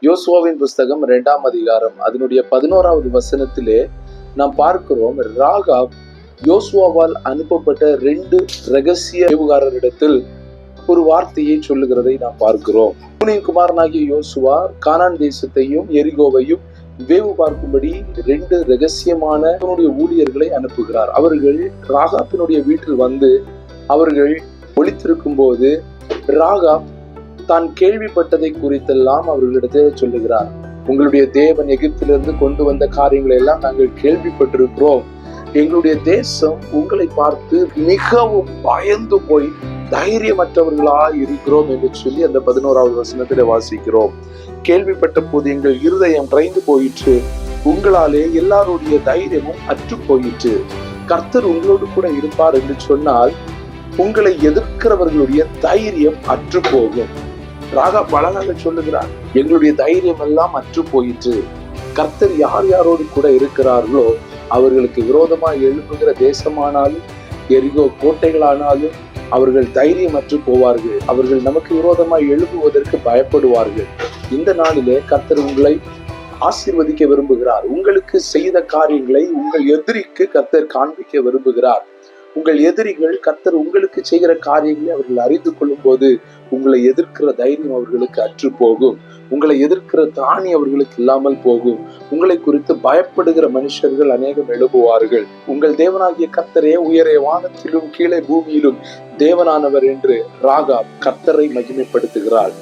யோசுவாவின் புஸ்தகம் 2ஆம் அதிகாரம் அதனுடைய 11வது வசனத்திலே நாம் பார்க்கிறோம், ராகாப் யோசுவாவால் அனுப்பப்பட்ட 2 ரகசிய ஏவுகாரரிடத்தில் ஒரு வார்த்தையை சொல்லுகிறதை நாம் பார்க்கிறோம். நூனின் குமாரனாகிய யோசுவா கானான் தேசத்தையும் எரிகோவையும் வேவு பார்க்கும்படி 2 ரகசியமான ஊழியர்களை அனுப்புகிறார். அவர்கள் ராகாப்பினுடைய வீட்டில் வந்து அவர்கள் ஒளித்திருக்கும் போது ராகாப் தான் கேள்விப்பட்டதை குறித்தெல்லாம் அவர்களிடத்தில் சொல்லுகிறார். உங்களுடைய தேவன் எகிப்திலிருந்து கொண்டு வந்த காரியங்களை எல்லாம் நாங்கள் கேள்விப்பட்டிருக்கிறோம். எங்களுடைய தேசம் உங்களை பார்த்து மிகவும் பயந்து போய் தைரியமற்றவர்களாய் இருக்கிறோம் என்று சொல்லி அந்த 11வது வசனத்திலே வாசிக்கிறோம். கேள்விப்பட்ட போது எங்கள் இருதயம் உறைந்து போயிற்று, உங்களாலே எல்லாருடைய தைரியமும் அற்று போயிற்று. கர்த்தர் உங்களோடு கூட இருப்பார் என்று சொன்னால் உங்களை எதிர்க்கிறவர்களுடைய தைரியம் அற்று போகும். ராகாப் அழகாக சொல்லுகிறார், எங்களுடைய தைரியம் எல்லாம் அற்று போயிற்று. கர்த்தர் யார் யாரோடு கூட இருக்கிறார்களோ அவர்களுக்கு விரோதமாக எழுப்புகிற தேசமானாலும் எரிகோ கோட்டைகளானாலும் அவர்கள் தைரியம் அற்று போவார்கள். அவர்கள் நமக்கு விரோதமாக எழுப்புவதற்கு பயப்படுவார்கள். இந்த நாளிலே கர்த்தர் உங்களை ஆசீர்வதிக்க விரும்புகிறார். உங்களுக்கு செய்த காரியங்களை உங்கள் எதிரிக்கு கர்த்தர் காண்பிக்க விரும்புகிறார். உங்கள் எதிரிகள் கர்த்தர் உங்களுக்கு செய்கிற காரியங்களை அவர்கள் அறிந்து கொள்ளும் போது உங்களை எதிர்க்கிற தைரியம் அவர்களுக்கு அற்று போகும். உங்களை எதிர்க்கிற தாணி அவர்களுக்கு இல்லாமல் போகும். உங்களை குறித்து பயப்படுகிற மனுஷர்கள் அநேகம் எழுப்புவார்கள். உங்கள் தேவனாகிய கர்த்தரே உயரே வானத்திலும் கீழே பூமியிலும் தேவனானவர் என்று ராகாப் கர்த்தரை மகிமைப்படுத்துகிறாள்.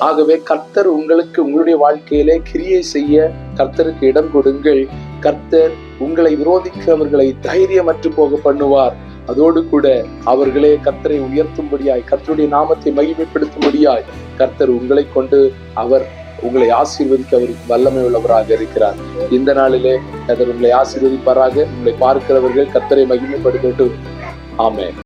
ஆகவே கர்த்தர் உங்களுக்கு உங்களுடைய வாழ்க்கையிலே கிரியை செய்ய கர்த்தருக்கு இடம் கொடுங்கள். கர்த்தர் உங்களை விரோதிக்கிறவர்களை தைரியமற்று போக பண்ணுவார். அதோடு கூட அவர்களே கர்த்தரை உயர்த்தும்படியாய், கர்த்தருடைய நாமத்தை மகிமைப்படுத்தும்படியாய் கர்த்தர் உங்களை கொண்டு அவர் உங்களை ஆசீர்வதிக்க அவருக்கு வல்லமை உள்ளவராக இருக்கிறார். இந்த நாளிலே கர்த்தர் உங்களை ஆசீர்வதிப்பாராக. உங்களை பார்க்கிறவர்கள் கர்த்தரை மகிமைப்படுத்தட்டும். ஆமென்.